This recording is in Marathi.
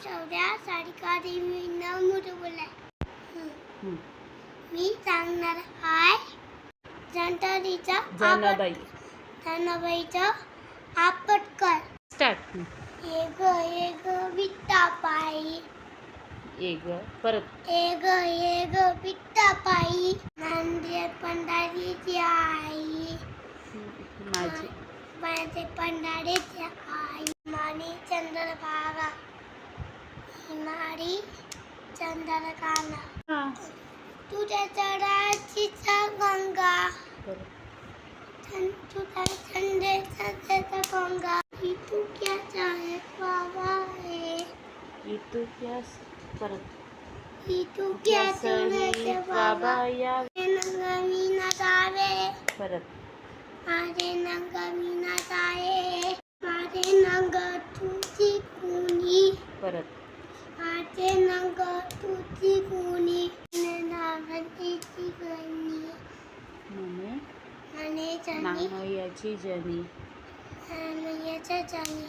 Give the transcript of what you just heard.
शौर्या सारिका देवी मोठे बोलाय. मी सांगणार आहे जनाबाईचा आपटकर. स्टार्ट. ए ग विट्टा पायी. परत. ए ग विट्टा पायी. नांदेड पंढरीची आई. माझे पंढरीची आई. मारी चंद्रभागा. मारी चंद्रकाना. तुझ्या चढाची गंगा. तुझ्या संदेशाचा गंगा. तू क्या चाहे बाबा है. परत. तू क्या चाहे बाबा या. नंगमीना जावे. परत. माझे नंगमीना जावे. माझे नंग तुझी कुणी. परत. माझे नंग तुझी कुणी. नागतीची गणी. नांगयाची जनी. नांगयाच्या जणी.